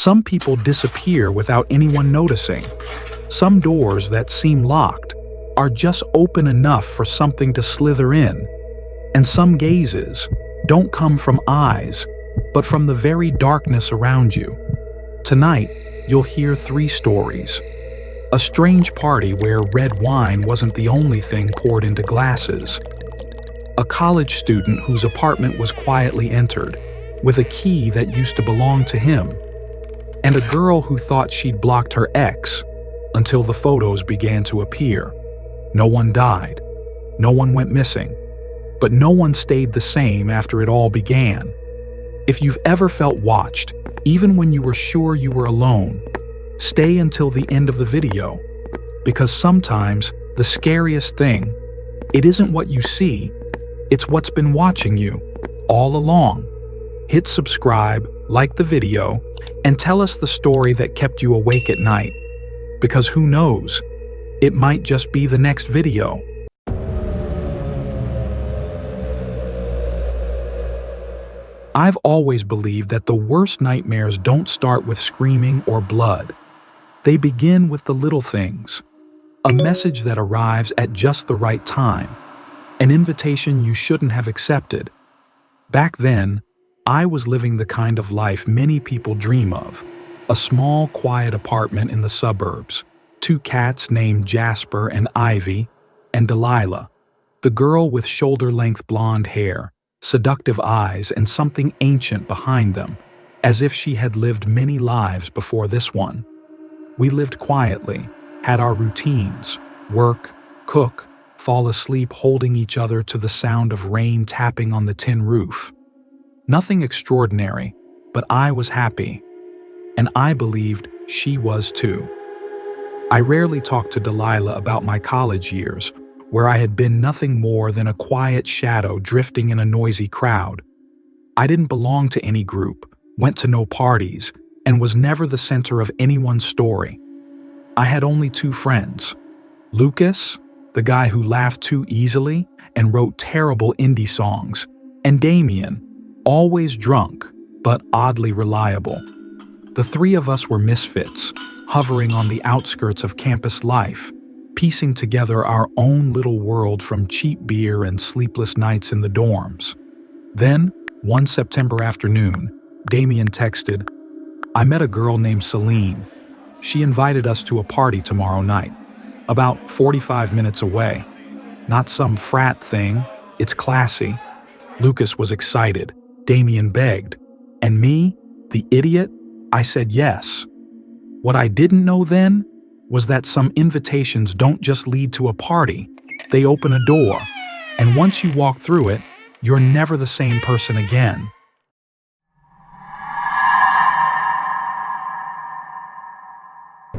Some people disappear without anyone noticing. Some doors that seem locked are just open enough for something to slither in. And some gazes don't come from eyes, but from the very darkness around you. Tonight, you'll hear 3 stories. A strange party where red wine wasn't the only thing poured into glasses. A college student whose apartment was quietly entered, with a key that used to belong to him. And a girl who thought she'd blocked her ex until the photos began to appear. No one died. No one went missing. But no one stayed the same after it all began. If you've ever felt watched, even when you were sure you were alone, stay until the end of the video, because sometimes the scariest thing, it isn't what you see, it's what's been watching you all along. Hit subscribe, like the video, and tell us the story that kept you awake at night, because who knows, it might just be the next video. I've always believed that the worst nightmares don't start with screaming or blood. They begin with the little things. A message that arrives at just the right time. An invitation you shouldn't have accepted. Back then, I was living the kind of life many people dream of. A small, quiet apartment in the suburbs. 2 cats named Jasper and Ivy, and Delilah, the girl with shoulder-length blonde hair, seductive eyes, and something ancient behind them, as if she had lived many lives before this one. We lived quietly, had our routines, work, cook, fall asleep holding each other to the sound of rain tapping on the tin roof. Nothing extraordinary, but I was happy, and I believed she was too. I rarely talked to Delilah about my college years, where I had been nothing more than a quiet shadow drifting in a noisy crowd. I didn't belong to any group, went to no parties, and was never the center of anyone's story. I had only 2 friends. Lucas, the guy who laughed too easily and wrote terrible indie songs, and Damien, always drunk, but oddly reliable. The 3 of us were misfits, hovering on the outskirts of campus life, piecing together our own little world from cheap beer and sleepless nights in the dorms. Then, one September afternoon, Damien texted, "I met a girl named Celine. She invited us to a party tomorrow night, about 45 minutes away. Not some frat thing, it's classy." Lucas was excited. Damien begged. And me, the idiot, I said yes. What I didn't know then was that some invitations don't just lead to a party, they open a door, and once you walk through it, you're never the same person again.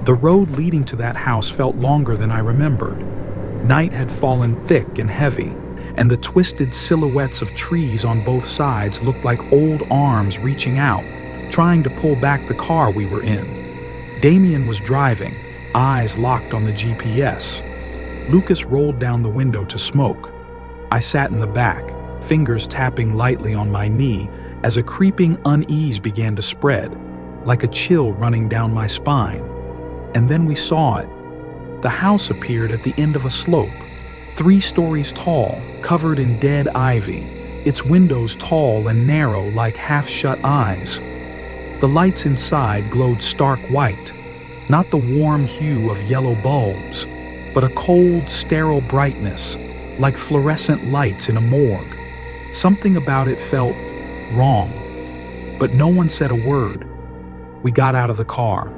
The road leading to that house felt longer than I remembered. Night had fallen thick and heavy, and the twisted silhouettes of trees on both sides looked like old arms reaching out, trying to pull back the car we were in. Damien was driving, eyes locked on the GPS. Lucas rolled down the window to smoke. I sat in the back, fingers tapping lightly on my knee as a creeping unease began to spread, like a chill running down my spine. And then we saw it. The house appeared at the end of a slope, 3 stories tall, covered in dead ivy, its windows tall and narrow like half-shut eyes. The lights inside glowed stark white, not the warm hue of yellow bulbs, but a cold, sterile brightness, like fluorescent lights in a morgue. Something about it felt wrong, but no one said a word. We got out of the car.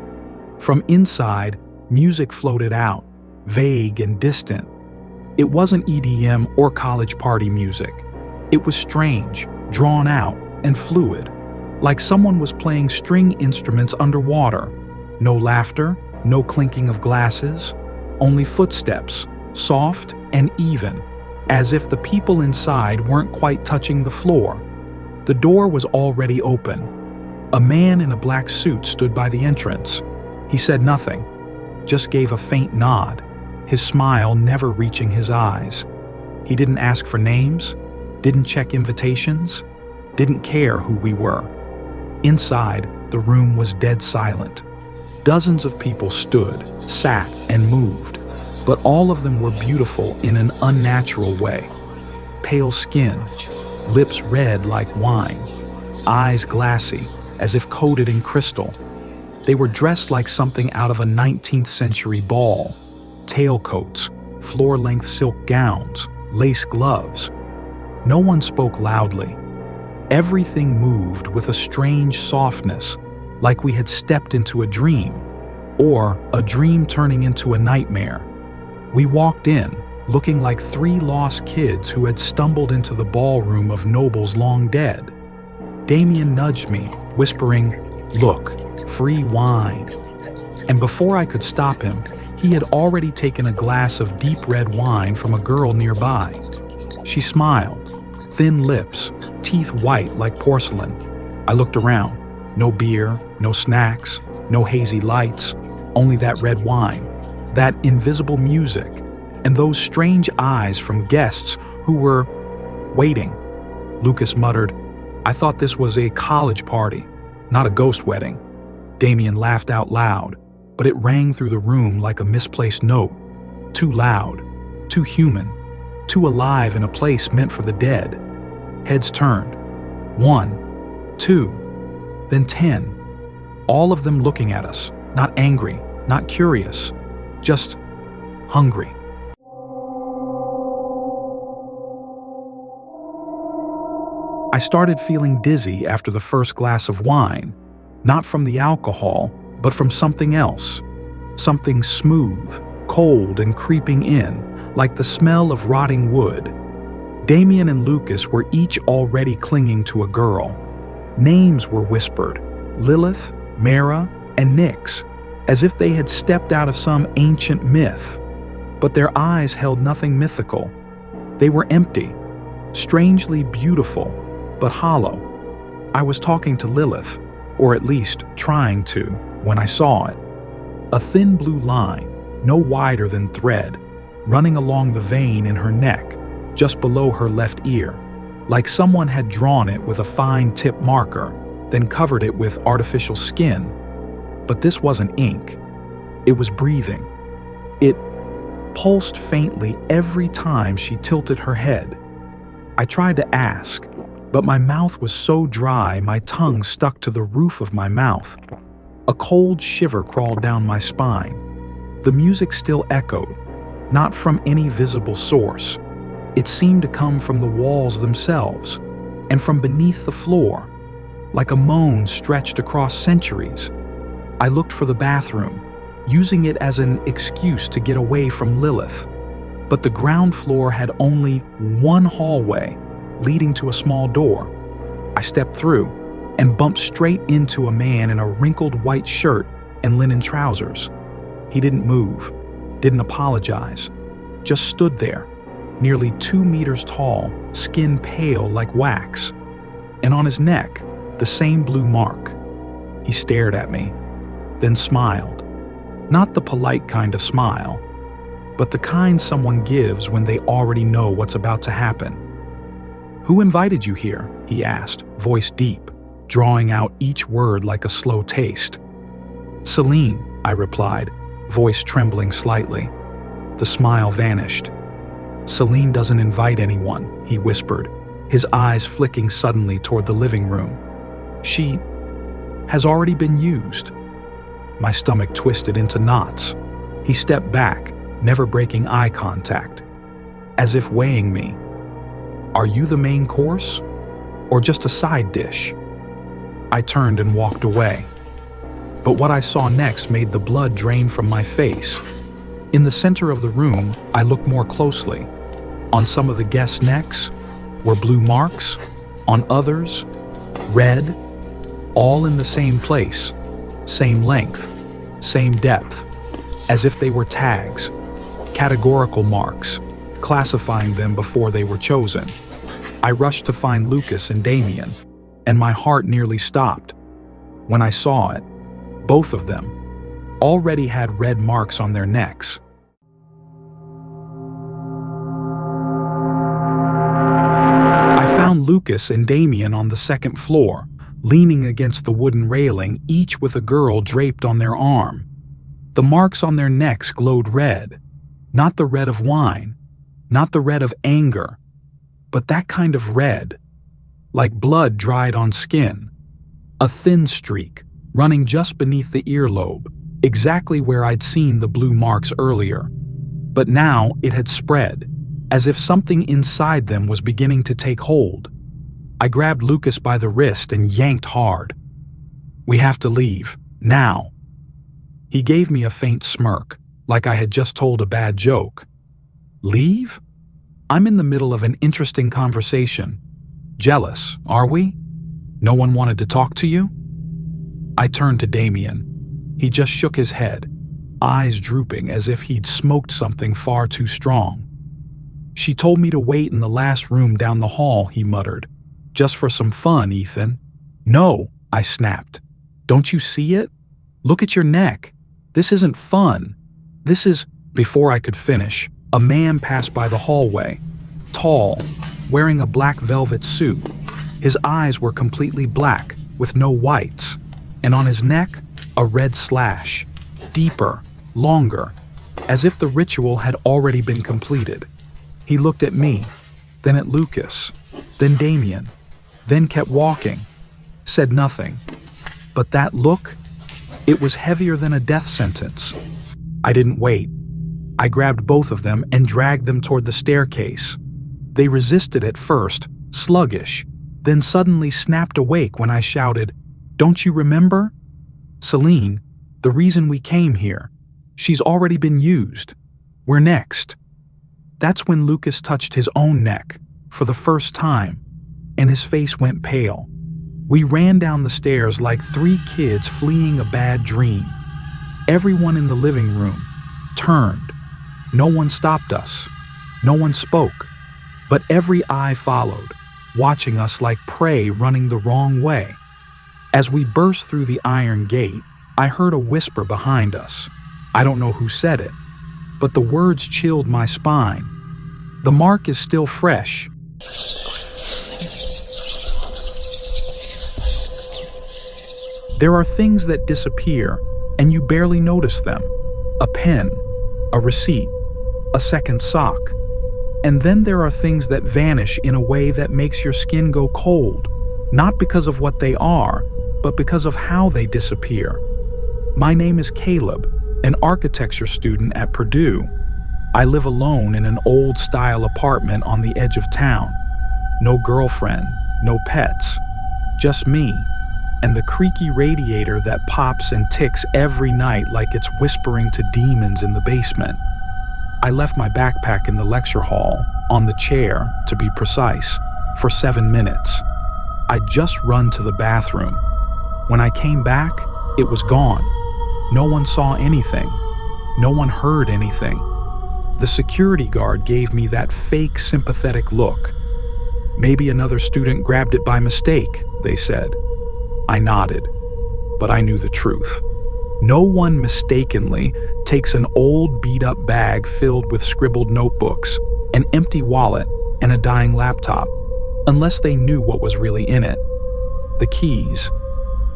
From inside, music floated out, vague and distant. It wasn't EDM or college party music. It was strange, drawn out, and fluid, like someone was playing string instruments underwater. No laughter, no clinking of glasses, only footsteps, soft and even, as if the people inside weren't quite touching the floor. The door was already open. A man in a black suit stood by the entrance. He said nothing, just gave a faint nod, his smile never reaching his eyes. He didn't ask for names, didn't check invitations, didn't care who we were. Inside, the room was dead silent. Dozens of people stood, sat, and moved, but all of them were beautiful in an unnatural way. Pale skin, lips red like wine, eyes glassy, as if coated in crystal. They were dressed like something out of a 19th century ball. Tailcoats, floor-length silk gowns, lace gloves. No one spoke loudly. Everything moved with a strange softness, like we had stepped into a dream, or a dream turning into a nightmare. We walked in, looking like three lost kids who had stumbled into the ballroom of nobles long dead. Damien nudged me, whispering, "Look, free wine." And before I could stop him, he had already taken a glass of deep red wine from a girl nearby. She smiled, thin lips, teeth white like porcelain. I looked around. No beer, no snacks, no hazy lights, only that red wine, that invisible music, and those strange eyes from guests who were waiting. Lucas muttered, "I thought this was a college party, not a ghost wedding." Damien laughed out loud, but it rang through the room like a misplaced note. Too loud, too human, too alive in a place meant for the dead. Heads turned. 1, 2, then 10. All of them looking at us, not angry, not curious, just hungry. I started feeling dizzy after the first glass of wine, not from the alcohol, but from something else. Something smooth, cold, and creeping in, like the smell of rotting wood. Damien and Lucas were each already clinging to a girl. Names were whispered, Lilith, Mara, and Nyx, as if they had stepped out of some ancient myth. But their eyes held nothing mythical. They were empty, strangely beautiful, but hollow. I was talking to Lilith, or at least trying to, when I saw it. A thin blue line, no wider than thread, running along the vein in her neck, just below her left ear, like someone had drawn it with a fine tip marker, then covered it with artificial skin. But this wasn't ink. It was breathing. It pulsed faintly every time she tilted her head. I tried to ask, but my mouth was so dry my tongue stuck to the roof of my mouth. A cold shiver crawled down my spine. The music still echoed, not from any visible source. It seemed to come from the walls themselves, and from beneath the floor, like a moan stretched across centuries. I looked for the bathroom, using it as an excuse to get away from Lilith. But the ground floor had only one hallway, leading to a small door. I stepped through and bumped straight into a man in a wrinkled white shirt and linen trousers. He didn't move, didn't apologize, just stood there, nearly 2 meters tall, skin pale like wax, and on his neck, the same blue mark. He stared at me, then smiled. Not the polite kind of smile, but the kind someone gives when they already know what's about to happen. "Who invited you here?" he asked, voice deep, drawing out each word like a slow taste. "Celine," I replied, voice trembling slightly. The smile vanished. "Celine doesn't invite anyone," he whispered, his eyes flicking suddenly toward the living room. "She has already been used." My stomach twisted into knots. He stepped back, never breaking eye contact, as if weighing me. "Are you the main course, or just a side dish?" I turned and walked away. But what I saw next made the blood drain from my face. In the center of the room, I looked more closely. On some of the guests' necks were blue marks, on others, red, all in the same place, same length, same depth, as if they were tags, categorical marks, classifying them before they were chosen. I rushed to find Lucas and Damien, and my heart nearly stopped. When I saw it, both of them already had red marks on their necks. I found Lucas and Damien on the second floor, leaning against the wooden railing, each with a girl draped on their arm. The marks on their necks glowed red, not the red of wine, not the red of anger, but that kind of red, like blood dried on skin. A thin streak, running just beneath the earlobe, exactly where I'd seen the blue marks earlier. But now it had spread, as if something inside them was beginning to take hold. I grabbed Lucas by the wrist and yanked hard. "We have to leave, now." He gave me a faint smirk, like I had just told a bad joke. "Leave? I'm in the middle of an interesting conversation. Jealous, are we? No one wanted to talk to you?" I turned to Damien. He just shook his head, eyes drooping as if he'd smoked something far too strong. "She told me to wait in the last room down the hall," he muttered. "Just for some fun, Ethan." "No," I snapped. "Don't you see it? Look at your neck. This isn't fun. This is—" Before I could finish, a man passed by the hallway, tall, wearing a black velvet suit. His eyes were completely black, with no whites, and on his neck, a red slash, deeper, longer, as if the ritual had already been completed. He looked at me, then at Lucas, then Damien, then kept walking, said nothing. But that look, it was heavier than a death sentence. I didn't wait. I grabbed both of them and dragged them toward the staircase. They resisted at first, sluggish, then suddenly snapped awake when I shouted, "Don't you remember? Celine, the reason we came here. She's already been used. We're next." That's when Lucas touched his own neck, for the first time, and his face went pale. We ran down the stairs like three kids fleeing a bad dream. Everyone in the living room turned. No one stopped us. No one spoke. But every eye followed, watching us like prey running the wrong way. As we burst through the iron gate, I heard a whisper behind us. I don't know who said it, but the words chilled my spine. "The mark is still fresh." There are things that disappear, and you barely notice them. A pen, a receipt, a second sock. And then there are things that vanish in a way that makes your skin go cold, not because of what they are, but because of how they disappear. My name is Caleb, an architecture student at Purdue. I live alone in an old-style apartment on the edge of town. No girlfriend, no pets, just me, and the creaky radiator that pops and ticks every night like it's whispering to demons in the basement. I left my backpack in the lecture hall, on the chair, to be precise, for 7 minutes. I'd just run to the bathroom. When I came back, it was gone. No one saw anything. No one heard anything. The security guard gave me that fake sympathetic look. "Maybe another student grabbed it by mistake," they said. I nodded, but I knew the truth. No one mistakenly takes an old beat-up bag filled with scribbled notebooks, an empty wallet, and a dying laptop, unless they knew what was really in it. The keys.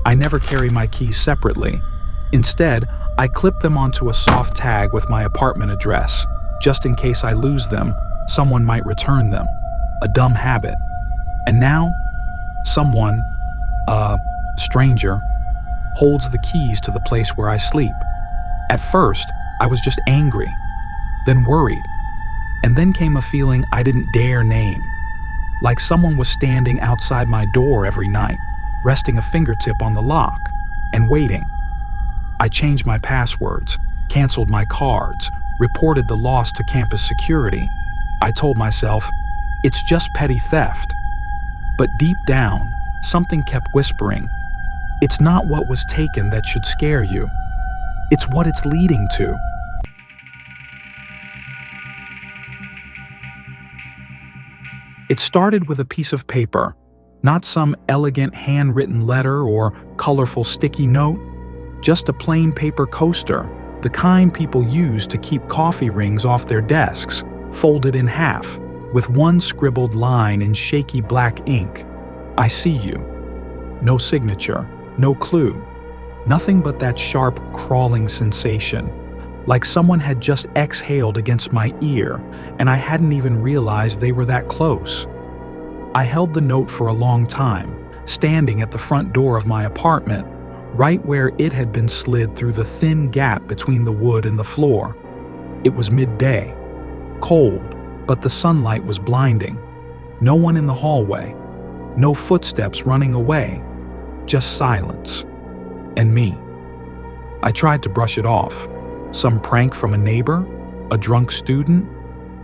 I never carry my keys separately. Instead, I clip them onto a soft tag with my apartment address. Just in case I lose them, someone might return them. A dumb habit. And now, someone, a stranger, holds the keys to the place where I sleep. At first, I was just angry, then worried, and then came a feeling I didn't dare name. Like someone was standing outside my door every night, resting a fingertip on the lock, and waiting. I changed my passwords, canceled my cards, reported the loss to campus security. I told myself, it's just petty theft. But deep down, something kept whispering, it's not what was taken that should scare you. It's what it's leading to. It started with a piece of paper, not some elegant handwritten letter or colorful sticky note, just a plain paper coaster, the kind people use to keep coffee rings off their desks, folded in half, with one scribbled line in shaky black ink. I see you. No signature, no clue. Nothing but that sharp, crawling sensation, like someone had just exhaled against my ear and I hadn't even realized they were that close. I held the note for a long time, standing at the front door of my apartment, right where it had been slid through the thin gap between the wood and the floor. It was midday, cold, but the sunlight was blinding. No one in the hallway, no footsteps running away, just silence. And me. I tried to brush it off. Some prank from a neighbor, a drunk student,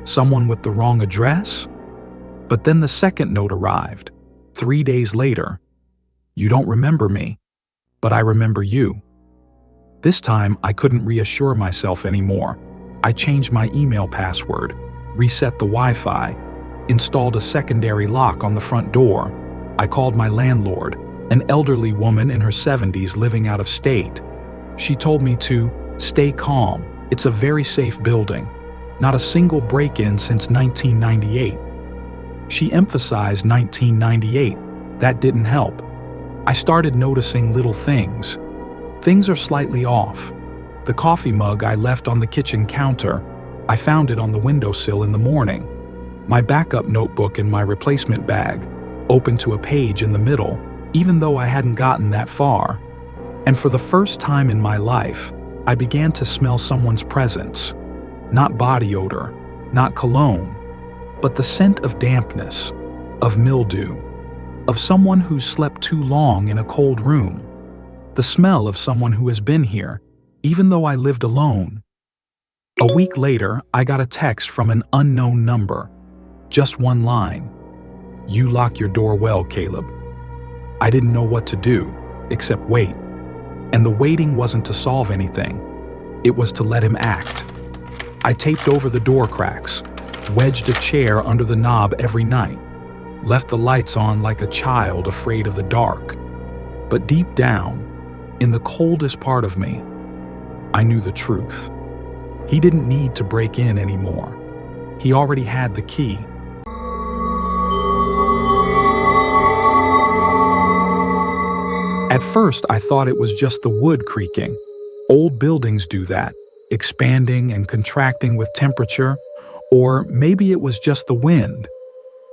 someone with the wrong address. But then the second note arrived, 3 days later. You don't remember me, but I remember you. This time I couldn't reassure myself anymore. I changed my email password, reset the Wi-Fi, installed a secondary lock on the front door. I called my landlord, an elderly woman in her 70s living out of state. She told me to stay calm. It's a very safe building. Not a single break-in since 1998. She emphasized 1998. That didn't help. I started noticing little things. Things are slightly off. The coffee mug I left on the kitchen counter, I found it on the windowsill in the morning. My backup notebook in my replacement bag, open to a page in the middle, even though I hadn't gotten that far. And for the first time in my life, I began to smell someone's presence. Not body odor, not cologne, but the scent of dampness, of mildew, of someone who slept too long in a cold room. The smell of someone who has been here, even though I lived alone. A week later, I got a text from an unknown number. Just one line. You lock your door well, Caleb. I didn't know what to do, except wait. And the waiting wasn't to solve anything. It was to let him act. I taped over the door cracks, wedged a chair under the knob every night, left the lights on like a child afraid of the dark. But deep down, in the coldest part of me, I knew the truth. He didn't need to break in anymore. He already had the key. At first, I thought it was just the wood creaking. Old buildings do that, expanding and contracting with temperature, or maybe it was just the wind.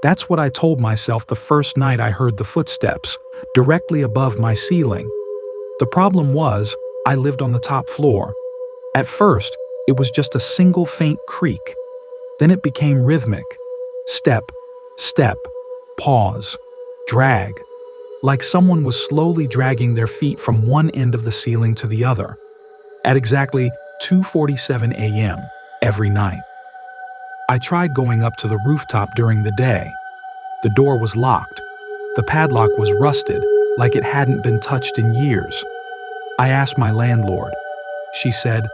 That's what I told myself the first night I heard the footsteps, directly above my ceiling. The problem was, I lived on the top floor. At first, it was just a single faint creak. Then it became rhythmic. Step, step, pause, drag. Like someone was slowly dragging their feet from one end of the ceiling to the other. At exactly 2:47 a.m. every night. I tried going up to the rooftop during the day. The door was locked. The padlock was rusted, like it hadn't been touched in years. I asked my landlord. She said,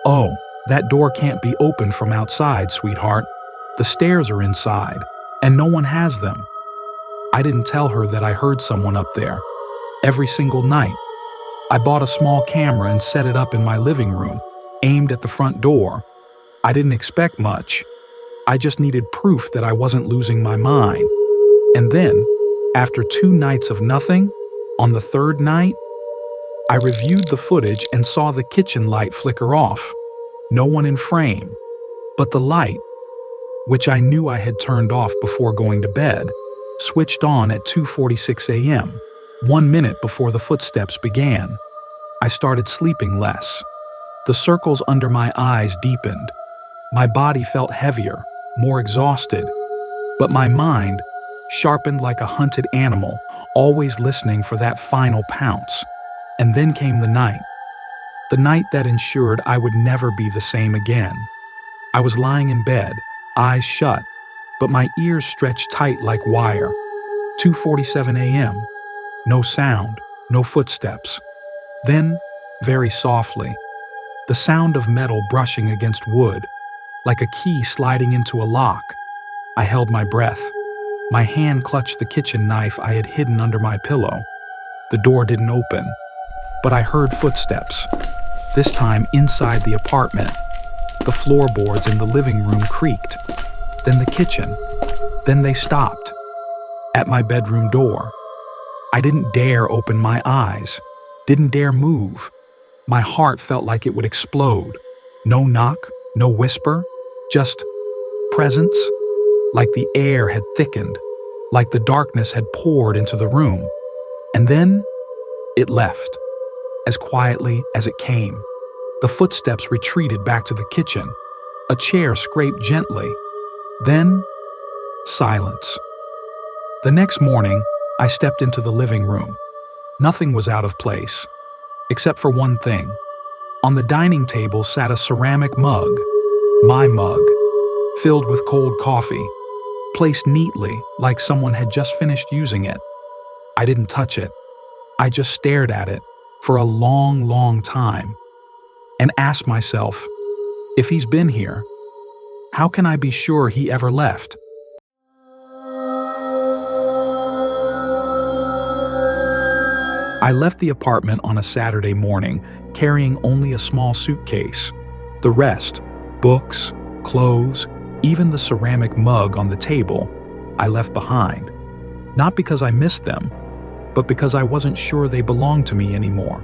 "Oh, that door can't be opened from outside, sweetheart. The stairs are inside, and no one has them." I didn't tell her that I heard someone up there. Every single night. I bought a small camera and set it up in my living room, aimed at the front door. I didn't expect much. I just needed proof that I wasn't losing my mind. And then, after 2 nights of nothing, on the third night, I reviewed the footage and saw the kitchen light flicker off. No one in frame. But the light, which I knew I had turned off before going to bed, switched on at 2:46 a.m., 1 minute before the footsteps began. I started sleeping less. The circles under my eyes deepened. My body felt heavier, more exhausted. But my mind, sharpened like a hunted animal, always listening for that final pounce. And then came the night. The night that ensured I would never be the same again. I was lying in bed, eyes shut, but my ears stretched tight like wire. 2:47 a.m. No sound, no footsteps. Then, very softly, the sound of metal brushing against wood, like a key sliding into a lock. I held my breath. My hand clutched the kitchen knife I had hidden under my pillow. The door didn't open, but I heard footsteps, this time inside the apartment. The floorboards in the living room creaked, then the kitchen, then they stopped. At my bedroom door. I didn't dare open my eyes, didn't dare move. My heart felt like it would explode. No knock, no whisper, just presence, like the air had thickened, like the darkness had poured into the room. And then it left, as quietly as it came. The footsteps retreated back to the kitchen. A chair scraped gently. Then, silence. The next morning, I stepped into the living room. Nothing was out of place, except for one thing. On the dining table sat a ceramic mug, my mug, filled with cold coffee, placed neatly like someone had just finished using it. I didn't touch it. I just stared at it for a long, long time and asked myself, if he's been here, how can I be sure he ever left? I left the apartment on a Saturday morning, carrying only a small suitcase. The rest, books, clothes, even the ceramic mug on the table, I left behind. Not because I missed them, but because I wasn't sure they belonged to me anymore.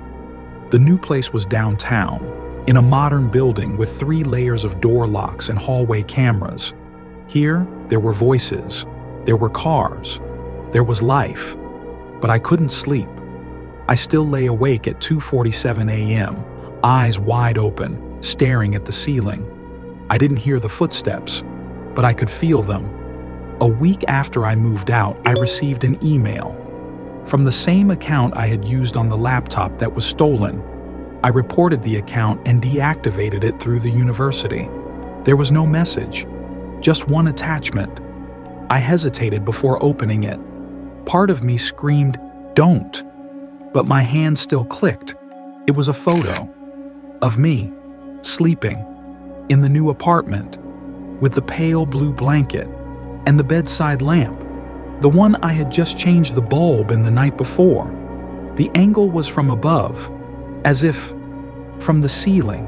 The new place was downtown, in a modern building with 3 layers of door locks and hallway cameras. Here, there were voices, there were cars, there was life, but I couldn't sleep. I still lay awake at 2:47 a.m., eyes wide open, staring at the ceiling. I didn't hear the footsteps, but I could feel them. A week after I moved out, I received an email from the same account I had used on the laptop that was stolen. I reported the account and deactivated it through the university. There was no message, just one attachment. I hesitated before opening it. Part of me screamed, "Don't!" But my hand still clicked. It was a photo of me, sleeping, in the new apartment, with the pale blue blanket and the bedside lamp, the one I had just changed the bulb in the night before. The angle was from above, as if from the ceiling.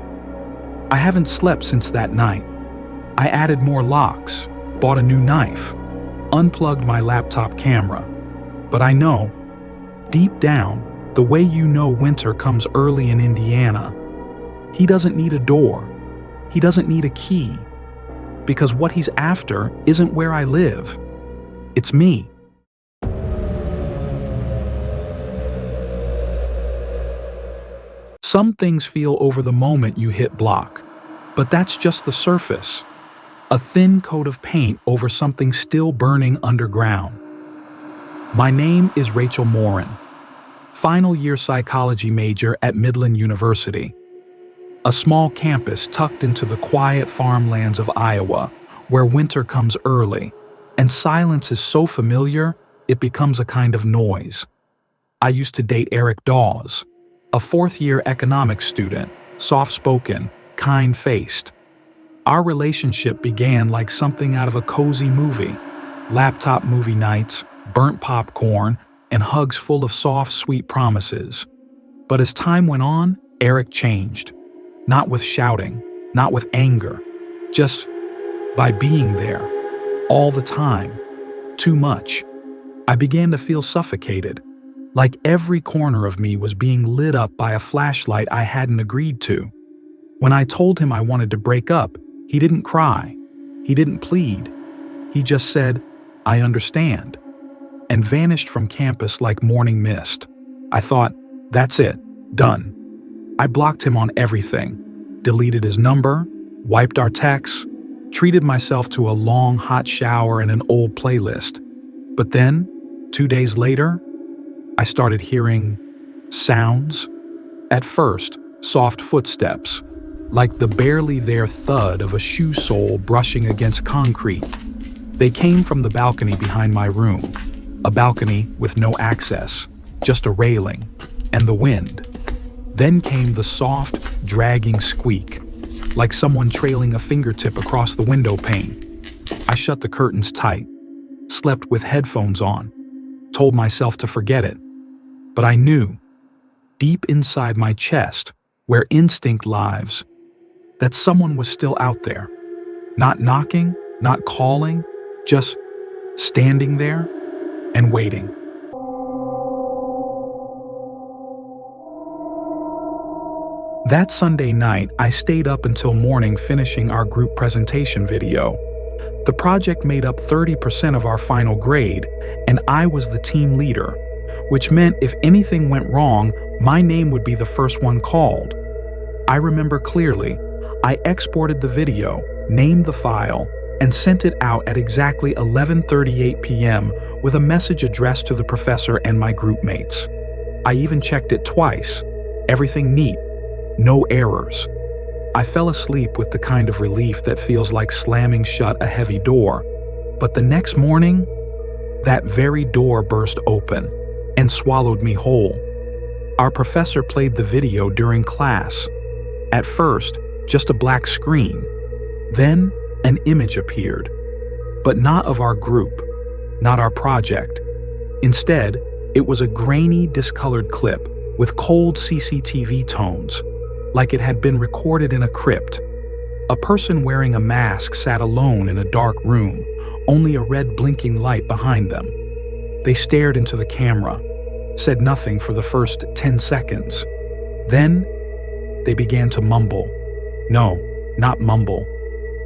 I haven't slept since that night. I added more locks, bought a new knife, unplugged my laptop camera. But I know, deep down, the way you know winter comes early in Indiana, he doesn't need a door. He doesn't need a key. Because what he's after isn't where I live. It's me. Some things feel over the moment you hit block, but that's just the surface. A thin coat of paint over something still burning underground. My name is Rachel Morin, final year psychology major at Midland University, a small campus tucked into the quiet farmlands of Iowa, where winter comes early, and silence is so familiar it becomes a kind of noise. I used to date Eric Dawes, a fourth-year economics student, soft-spoken, kind-faced. Our relationship began like something out of a cozy movie, laptop movie nights, burnt popcorn, and hugs full of soft, sweet promises. But as time went on, Eric changed. Not with shouting, not with anger, just by being there, all the time, too much. I began to feel suffocated, like every corner of me was being lit up by a flashlight I hadn't agreed to. When I told him I wanted to break up, he didn't cry, he didn't plead. He just said, "I understand," and vanished from campus like morning mist. I thought, that's it, done. I blocked him on everything, deleted his number, wiped our texts, treated myself to a long hot shower and an old playlist. But then, 2 days later, I started hearing sounds. At first, soft footsteps, like the barely there thud of a shoe sole brushing against concrete. They came from the balcony behind my room, a balcony with no access, just a railing, and the wind. Then came the soft, dragging squeak, like someone trailing a fingertip across the window pane. I shut the curtains tight, slept with headphones on, told myself to forget it. But I knew, deep inside my chest, where instinct lives, that someone was still out there. Not knocking, not calling, just standing there and waiting. That Sunday night, I stayed up until morning finishing our group presentation video. The project made up 30% of our final grade, and I was the team leader, which meant if anything went wrong, my name would be the first one called. I remember clearly, I exported the video, named the file, and sent it out at exactly 11:38 p.m. with a message addressed to the professor and my group mates. I even checked it twice. Everything neat. No errors. I fell asleep with the kind of relief that feels like slamming shut a heavy door. But the next morning, that very door burst open and swallowed me whole. Our professor played the video during class. At first, just a black screen. Then, an image appeared. But not of our group, not our project. Instead, it was a grainy, discolored clip with cold CCTV tones, like it had been recorded in a crypt. A person wearing a mask sat alone in a dark room, only a red blinking light behind them. They stared into the camera, said nothing for the first 10 seconds. Then, they began to mumble. No, not mumble.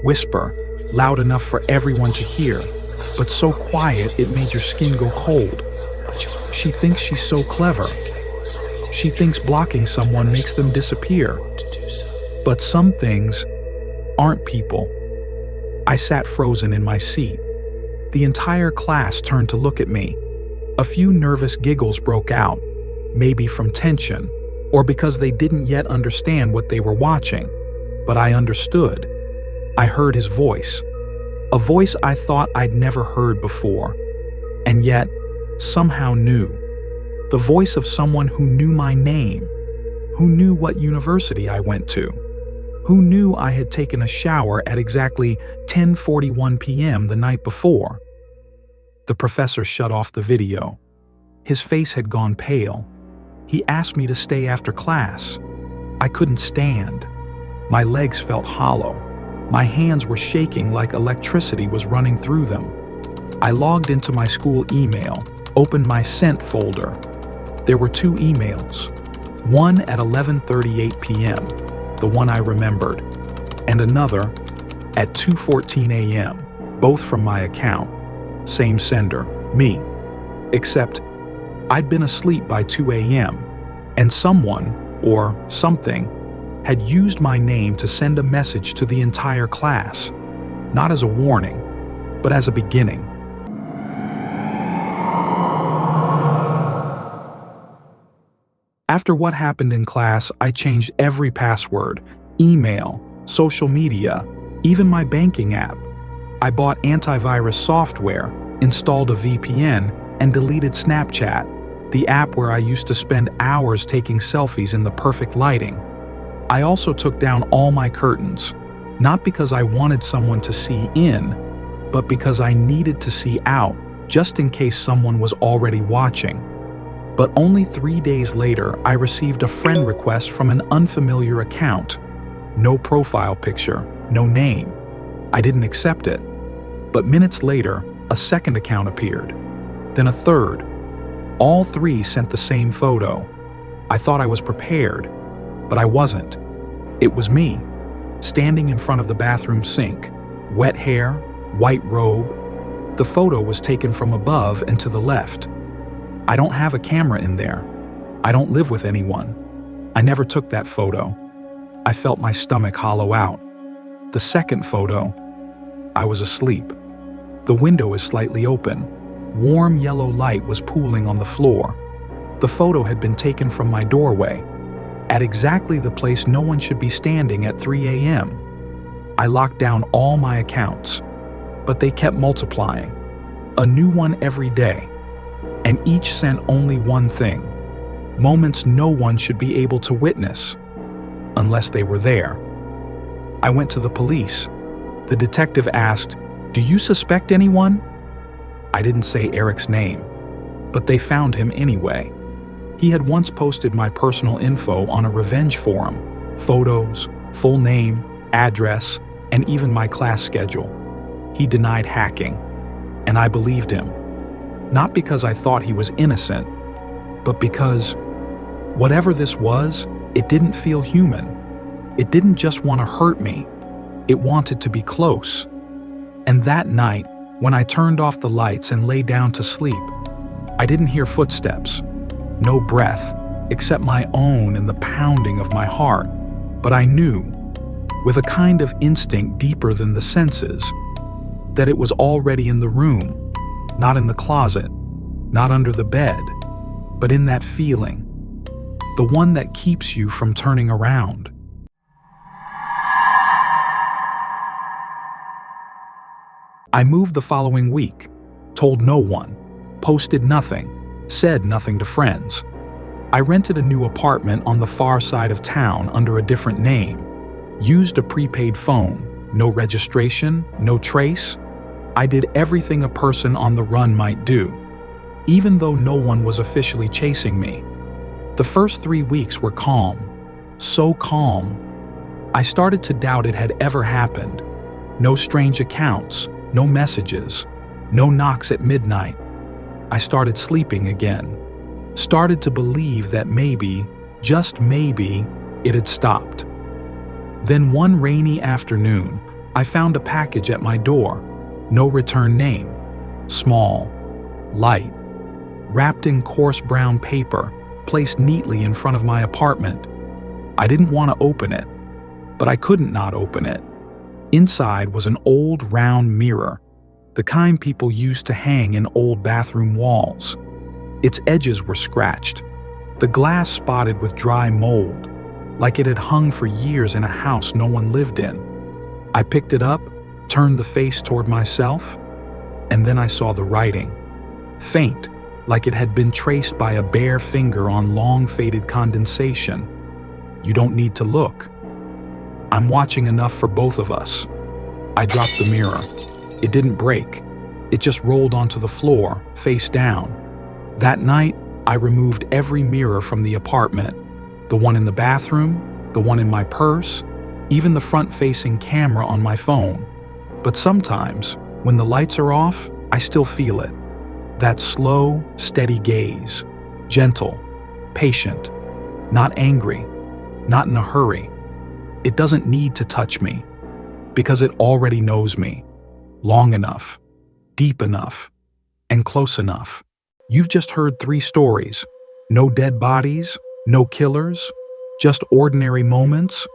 Whisper, loud enough for everyone to hear, but so quiet it made your skin go cold. She thinks she's so clever. She thinks blocking someone makes them disappear. But some things aren't people. I sat frozen in my seat. The entire class turned to look at me. A few nervous giggles broke out, maybe from tension, or because they didn't yet understand what they were watching. But I understood. I heard his voice. A voice I thought I'd never heard before, and yet somehow knew. The voice of someone who knew my name, who knew what university I went to, who knew I had taken a shower at exactly 10:41 p.m. the night before. The professor shut off the video. His face had gone pale. He asked me to stay after class. I couldn't stand. My legs felt hollow. My hands were shaking like electricity was running through them. I logged into my school email, opened my sent folder. There were 2 emails. One at 11:38 p.m., the one I remembered, and another at 2:14 a.m., both from my account. Same sender, me. Except I'd been asleep by 2 a.m., and someone, or something, had used my name to send a message to the entire class, not as a warning, but as a beginning. After what happened in class, I changed every password, email, social media, even my banking app. I bought antivirus software, installed a VPN, and deleted Snapchat, the app where I used to spend hours taking selfies in the perfect lighting. I also took down all my curtains, not because I wanted someone to see in, but because I needed to see out, just in case someone was already watching. But only 3 days later, I received a friend request from an unfamiliar account. No profile picture, no name. I didn't accept it. But minutes later, a second account appeared. Then a third. All 3 sent the same photo. I thought I was prepared, but I wasn't. It was me, standing in front of the bathroom sink, wet hair, white robe. The photo was taken from above and to the left. I don't have a camera in there. I don't live with anyone. I never took that photo. I felt my stomach hollow out. The second photo, I was asleep. The window is slightly open. Warm yellow light was pooling on the floor. The photo had been taken from my doorway, at exactly the place no one should be standing at 3 a.m. I locked down all my accounts, but they kept multiplying. A new one every day. And each sent only one thing, moments no one should be able to witness, unless they were there. I went to the police. The detective asked, "Do you suspect anyone?" I didn't say Eric's name, but they found him anyway. He had once posted my personal info on a revenge forum, photos, full name, address, and even my class schedule. He denied hacking, and I believed him. Not because I thought he was innocent, but because whatever this was, it didn't feel human. It didn't just want to hurt me, it wanted to be close. And that night, when I turned off the lights and lay down to sleep, I didn't hear footsteps, no breath, except my own and the pounding of my heart. But I knew, with a kind of instinct deeper than the senses, that it was already in the room, not in the closet, not under the bed, but in that feeling, the one that keeps you from turning around. I moved the following week, told no one, posted nothing, said nothing to friends. I rented a new apartment on the far side of town under a different name, used a prepaid phone, no registration, no trace. I did everything a person on the run might do, even though no one was officially chasing me. The first 3 weeks were calm, so calm. I started to doubt it had ever happened. No strange accounts, no messages, no knocks at midnight. I started sleeping again, started to believe that maybe, just maybe, it had stopped. Then one rainy afternoon, I found a package at my door, no return name, small, light, wrapped in coarse brown paper, placed neatly in front of my apartment. I didn't want to open it, but I couldn't not open it. Inside was an old round mirror, the kind people used to hang in old bathroom walls. Its edges were scratched, the glass spotted with dry mold, like it had hung for years in a house no one lived in. I picked it up, turned the face toward myself, and then I saw the writing, faint, like it had been traced by a bare finger on long faded condensation. You don't need to look. I'm watching enough for both of us. I dropped the mirror. It didn't break. It just rolled onto the floor, face down. That night, I removed every mirror from the apartment. The one in the bathroom, the one in my purse, even the front-facing camera on my phone. But sometimes, when the lights are off, I still feel it. That slow, steady gaze. Gentle, patient, not angry, not in a hurry. It doesn't need to touch me, because it already knows me. Long enough, deep enough, and close enough. You've just heard 3 stories. No dead bodies, no killers, just ordinary moments,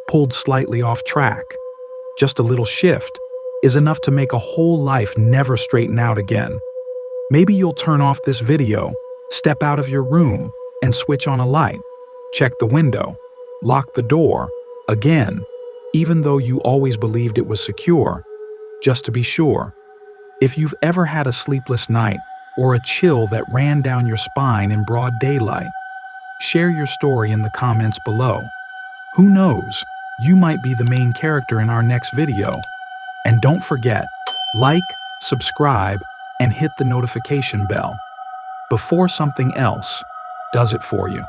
pulled slightly off track. Just a little shift is enough to make a whole life never straighten out again. Maybe you'll turn off this video, step out of your room, and switch on a light. Check the window, lock the door, again, even though you always believed it was secure, just to be sure. If you've ever had a sleepless night or a chill that ran down your spine in broad daylight, share your story in the comments below. Who knows, you might be the main character in our next video. And don't forget, like, subscribe, and hit the notification bell before something else does it for you.